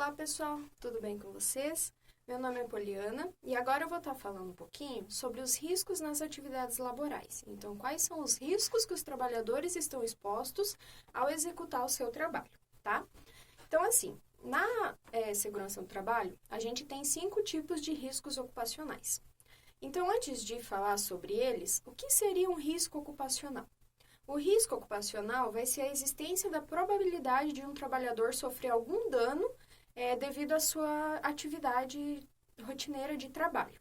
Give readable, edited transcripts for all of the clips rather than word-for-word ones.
Olá pessoal, tudo bem com vocês? Meu nome é Poliana e agora eu vou estar falando um pouquinho sobre os riscos nas atividades laborais. Então, quais são os riscos que os trabalhadores estão expostos ao executar o seu trabalho, tá? Então, assim, na segurança do trabalho, a gente tem 5 tipos de riscos ocupacionais. Então, antes de falar sobre eles, o que seria um risco ocupacional? O risco ocupacional vai ser a existência da probabilidade de um trabalhador sofrer algum dano devido à sua atividade rotineira de trabalho.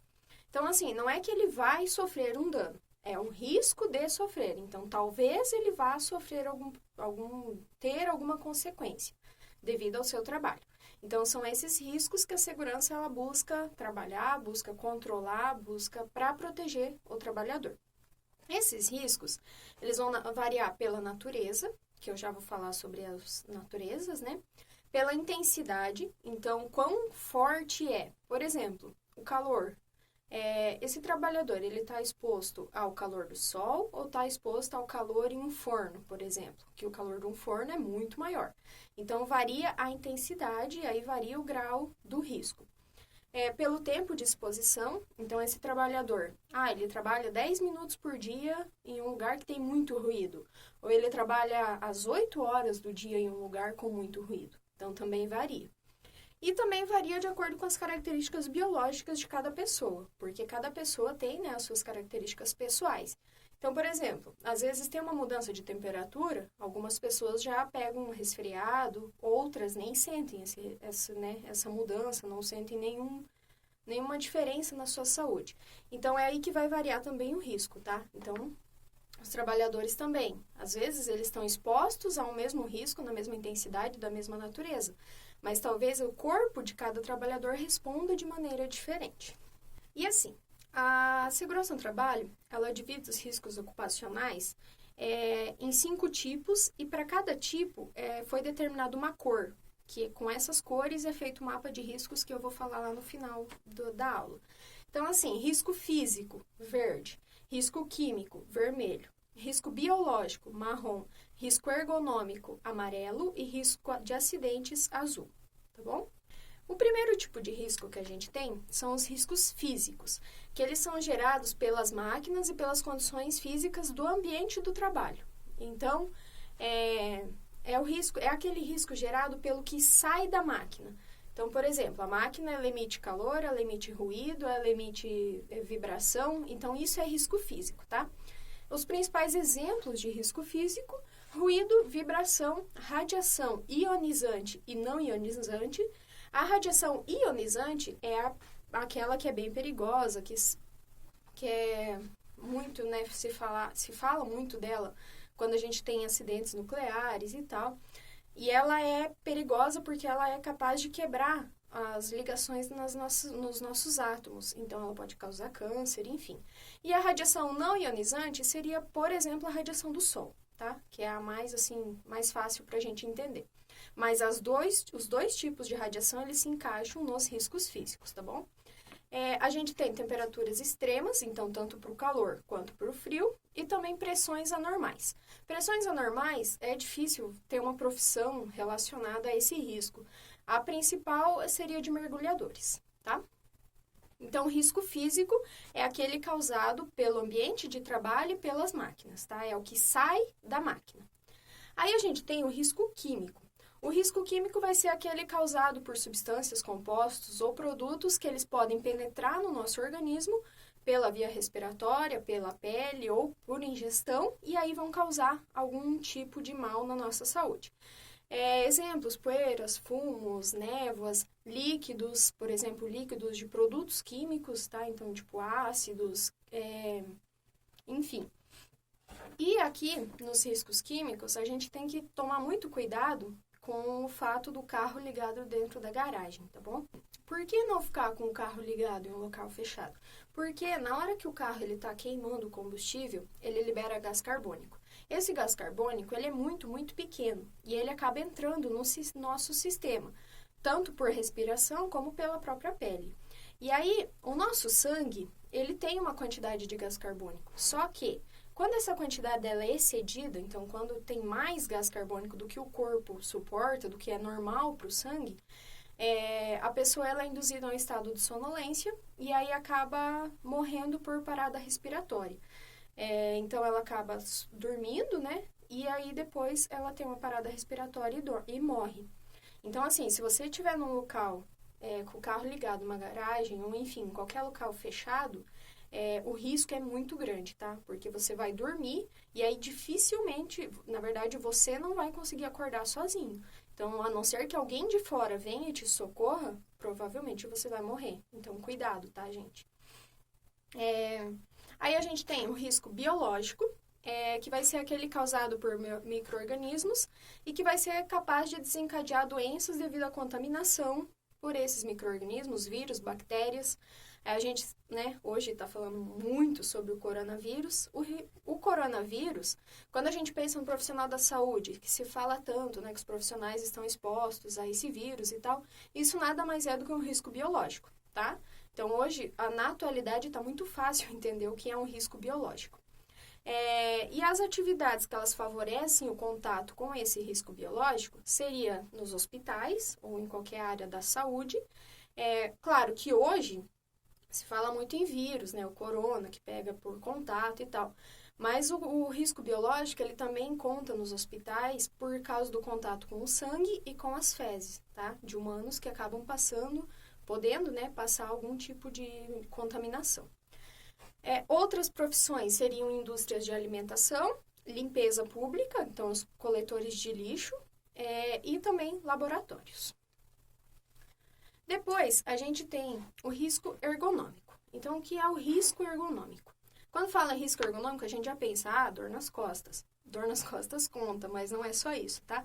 Então, assim, não é que ele vai sofrer um dano, é o risco de sofrer. Então, talvez ele vá sofrer ter alguma consequência devido ao seu trabalho. Então, são esses riscos que a segurança ela busca trabalhar, busca controlar, busca para proteger o trabalhador. Esses riscos, eles vão variar pela natureza, que eu já vou falar sobre as naturezas, né? Pela intensidade, então, quão forte é. Por exemplo, o calor. Esse trabalhador, ele está exposto ao calor do sol ou está exposto ao calor em um forno, por exemplo, que o calor de um forno é muito maior. Então, varia a intensidade e aí varia o grau do risco. Pelo tempo de exposição, então esse trabalhador, ele trabalha 10 minutos por dia em um lugar que tem muito ruído, ou ele trabalha às 8 horas do dia em um lugar com muito ruído, então também varia. E também varia de acordo com as características biológicas de cada pessoa, porque cada pessoa tem, as suas características pessoais. Então, por exemplo, às vezes tem uma mudança de temperatura, algumas pessoas já pegam um resfriado, outras nem sentem essa mudança, não sentem nenhuma diferença na sua saúde. Então, é aí que vai variar também o risco, tá? Então, os trabalhadores também, às vezes eles estão expostos ao mesmo risco, na mesma intensidade, da mesma natureza, mas talvez o corpo de cada trabalhador responda de maneira diferente. E assim, a segurança no trabalho, ela divide os riscos ocupacionais em 5 tipos e para cada tipo foi determinada uma cor, que com essas cores é feito um mapa de riscos que eu vou falar lá no final da aula. Então, assim, risco físico, verde, risco químico, vermelho, risco biológico, marrom, risco ergonômico, amarelo e risco de acidentes, azul, tá bom? O primeiro tipo de risco que a gente tem são os riscos físicos, que eles são gerados pelas máquinas e pelas condições físicas do ambiente do trabalho. Então, é aquele risco gerado pelo que sai da máquina. Então, por exemplo, a máquina ela emite calor, ela emite ruído, ela emite vibração, então isso é risco físico, tá? Os principais exemplos de risco físico, ruído, vibração, radiação ionizante e não ionizante. A radiação ionizante é aquela que é bem perigosa, que é muito, se fala muito dela quando a gente tem acidentes nucleares e tal. E ela é perigosa porque ela é capaz de quebrar as ligações nos nossos átomos. Então, ela pode causar câncer, enfim. E a radiação não ionizante seria, por exemplo, a radiação do Sol, tá? Que é a mais fácil para a gente entender. Mas os dois tipos de radiação, eles se encaixam nos riscos físicos, tá bom? A gente tem temperaturas extremas, então tanto para o calor quanto para o frio, e também pressões anormais. Pressões anormais é difícil ter uma profissão relacionada a esse risco. A principal seria de mergulhadores, tá? Então, o risco físico é aquele causado pelo ambiente de trabalho e pelas máquinas, tá? É o que sai da máquina. Aí a gente tem o risco químico. O risco químico vai ser aquele causado por substâncias, compostos ou produtos que eles podem penetrar no nosso organismo pela via respiratória, pela pele ou por ingestão e aí vão causar algum tipo de mal na nossa saúde. Exemplos, poeiras, fumos, névoas, líquidos, por exemplo, líquidos de produtos químicos, tá? Então, tipo ácidos, enfim. E aqui, nos riscos químicos, a gente tem que tomar muito cuidado com o fato do carro ligado dentro da garagem, tá bom? Por que não ficar com o carro ligado em um local fechado? Porque na hora que o carro está queimando o combustível, ele libera gás carbônico. Esse gás carbônico, ele é muito, muito pequeno e ele acaba entrando no nosso sistema, tanto por respiração como pela própria pele. E aí, o nosso sangue, ele tem uma quantidade de gás carbônico, só que quando essa quantidade dela é excedida, então quando tem mais gás carbônico do que o corpo suporta, do que é normal para o sangue, A pessoa ela é induzida a um estado de sonolência e aí acaba morrendo por parada respiratória. Então, ela acaba dormindo, né? E aí, depois, ela tem uma parada respiratória e morre. Então, assim, se você estiver num local com o carro ligado, uma garagem, ou enfim, qualquer local fechado, o risco é muito grande, tá? Porque você vai dormir e aí dificilmente, na verdade, você não vai conseguir acordar sozinho. Então, a não ser que alguém de fora venha e te socorra, provavelmente você vai morrer. Então, cuidado, tá, gente? Aí a gente tem o risco biológico, que vai ser aquele causado por micro-organismos e que vai ser capaz de desencadear doenças devido à contaminação por esses micro-organismos, vírus, bactérias. A gente, né, hoje está falando muito sobre o coronavírus. O coronavírus, quando a gente pensa no profissional da saúde, que se fala tanto, né, que os profissionais estão expostos a esse vírus e tal, isso nada mais é do que um risco biológico, tá? Então, hoje, na atualidade, está muito fácil entender o que é um risco biológico. E as atividades que elas favorecem o contato com esse risco biológico seria nos hospitais ou em qualquer área da saúde. Claro que hoje se fala muito em vírus, né? O corona, que pega por contato e tal. Mas o risco biológico, ele também conta nos hospitais por causa do contato com o sangue e com as fezes, tá? De humanos que acabam podendo, né, passar algum tipo de contaminação. Outras profissões seriam indústrias de alimentação, limpeza pública, então os coletores de lixo, e também laboratórios. Depois, a gente tem o risco ergonômico. Então, o que é o risco ergonômico? Quando fala em risco ergonômico, a gente já pensa, dor nas costas. Dor nas costas conta, mas não é só isso, tá?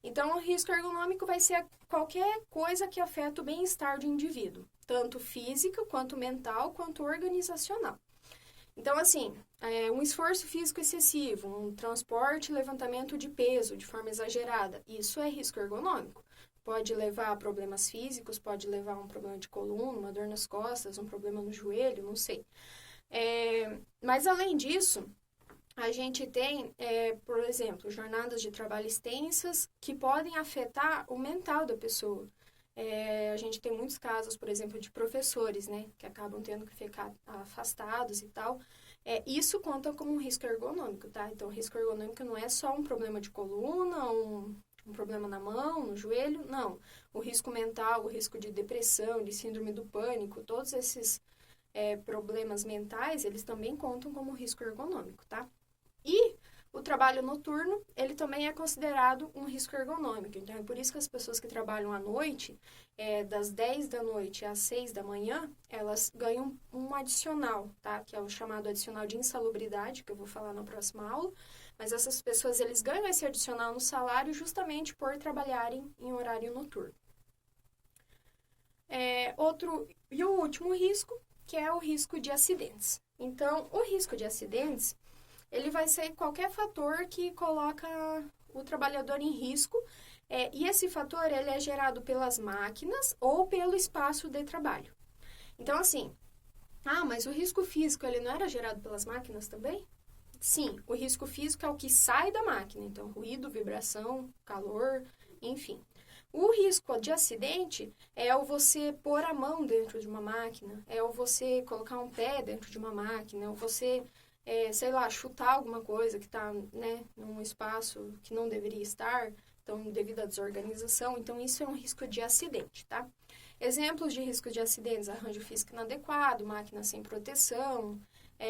Então, o risco ergonômico vai ser qualquer coisa que afeta o bem-estar do indivíduo, tanto físico, quanto mental, quanto organizacional. Então, assim, um esforço físico excessivo, um transporte e levantamento de peso de forma exagerada, isso é risco ergonômico. Pode levar a problemas físicos, pode levar a um problema de coluna, uma dor nas costas, um problema no joelho, não sei. Mas, além disso, a gente tem, por exemplo, jornadas de trabalho extensas que podem afetar o mental da pessoa. A gente tem muitos casos, por exemplo, de professores, né, que acabam tendo que ficar afastados e tal. Isso conta como um risco ergonômico, tá? Então, o risco ergonômico não é só um problema de coluna, um problema na mão, no joelho, não. O risco mental, o risco de depressão, de síndrome do pânico, todos esses problemas mentais, eles também contam como risco ergonômico, tá? E o trabalho noturno, ele também é considerado um risco ergonômico. Então, é por isso que as pessoas que trabalham à noite, das 10 da noite às 6 da manhã, elas ganham um adicional, tá? Que é o chamado adicional de insalubridade, que eu vou falar na próxima aula. Mas essas pessoas, eles ganham esse adicional no salário justamente por trabalharem em horário noturno. E o último risco, que é o risco de acidentes. Então, o risco de acidentes, ele vai ser qualquer fator que coloca o trabalhador em risco, e esse fator, ele é gerado pelas máquinas ou pelo espaço de trabalho. Então, assim, mas o risco físico, ele não era gerado pelas máquinas também? Sim, o risco físico é o que sai da máquina, então ruído, vibração, calor, enfim. O risco de acidente é o você pôr a mão dentro de uma máquina, é o você colocar um pé dentro de uma máquina, é o você, chutar alguma coisa que está, né, num espaço que não deveria estar, então, devido à desorganização. Então, isso é um risco de acidente, tá? Exemplos de risco de acidentes: arranjo físico inadequado, máquina sem proteção,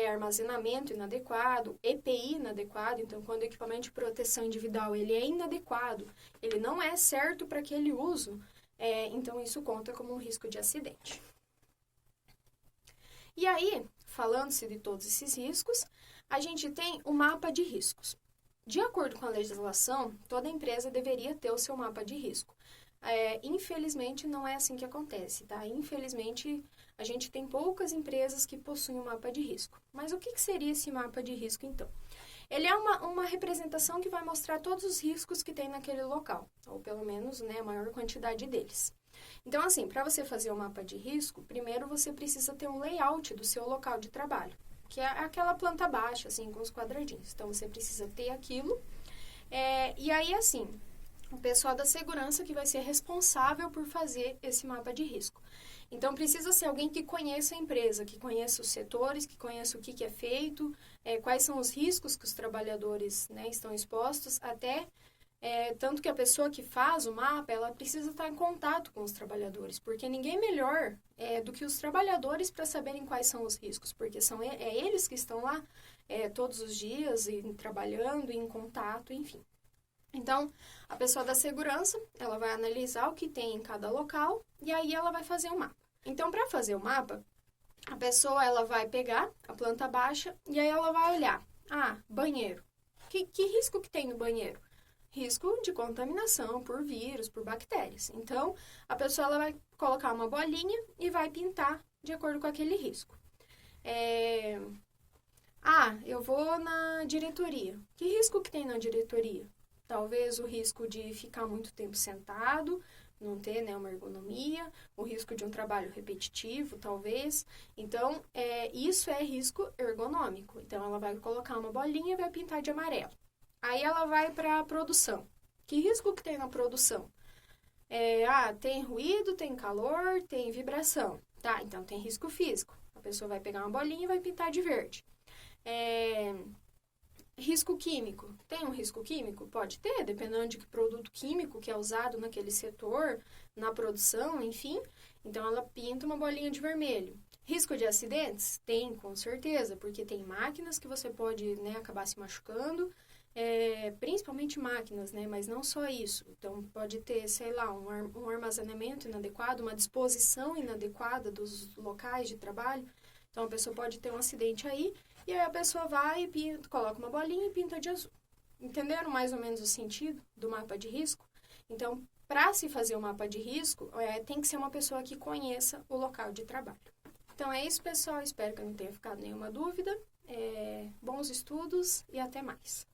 armazenamento inadequado, EPI inadequado. Então, quando o equipamento de proteção individual ele é inadequado, ele não é certo para aquele uso, então isso conta como um risco de acidente. E aí, falando-se de todos esses riscos, a gente tem o mapa de riscos. De acordo com a legislação, toda empresa deveria ter o seu mapa de risco. Infelizmente, não é assim que acontece, tá? Infelizmente, a gente tem poucas empresas que possuem um mapa de risco. Mas o que seria esse mapa de risco, então? Ele é uma representação que vai mostrar todos os riscos que tem naquele local, ou pelo menos, né, a maior quantidade deles. Então, assim, para você fazer um mapa de risco, primeiro você precisa ter um layout do seu local de trabalho, que é aquela planta baixa, assim, com os quadradinhos. Então, você precisa ter aquilo. E aí, assim, o pessoal da segurança que vai ser responsável por fazer esse mapa de risco. Então, precisa ser alguém que conheça a empresa, que conheça os setores, que conheça o que é feito, quais são os riscos que os trabalhadores, né, estão expostos, até tanto que a pessoa que faz o mapa, ela precisa estar em contato com os trabalhadores, porque ninguém melhor do que os trabalhadores para saberem quais são os riscos, porque são eles que estão lá todos os dias, trabalhando, em contato, enfim. Então, a pessoa da segurança, ela vai analisar o que tem em cada local e aí ela vai fazer o mapa. Então, para fazer o mapa, a pessoa ela vai pegar a planta baixa e aí ela vai olhar. Banheiro. Que risco que tem no banheiro? Risco de contaminação por vírus, por bactérias. Então, a pessoa ela vai colocar uma bolinha e vai pintar de acordo com aquele risco. Eu vou na diretoria. Que risco que tem na diretoria? Talvez o risco de ficar muito tempo sentado, não ter, né, uma ergonomia, o risco de um trabalho repetitivo, talvez. Então, isso é risco ergonômico. Então, ela vai colocar uma bolinha e vai pintar de amarelo. Aí, ela vai para a produção. Que risco que tem na produção? Tem ruído, tem calor, tem vibração. Tá, então tem risco físico. A pessoa vai pegar uma bolinha e vai pintar de verde. Risco químico. Tem um risco químico? Pode ter, dependendo de que produto químico que é usado naquele setor, na produção, enfim. Então, ela pinta uma bolinha de vermelho. Risco de acidentes? Tem, com certeza, porque tem máquinas que você pode, né, acabar se machucando, principalmente máquinas, né, mas não só isso. Então, pode ter, sei lá, um armazenamento inadequado, uma disposição inadequada dos locais de trabalho. Então, a pessoa pode ter um acidente aí, e aí a pessoa vai e pinta, coloca uma bolinha e pinta de azul. Entenderam mais ou menos o sentido do mapa de risco? Então, para se fazer o mapa de risco, tem que ser uma pessoa que conheça o local de trabalho. Então, é isso, pessoal. Espero que não tenha ficado nenhuma dúvida. Bons estudos e até mais.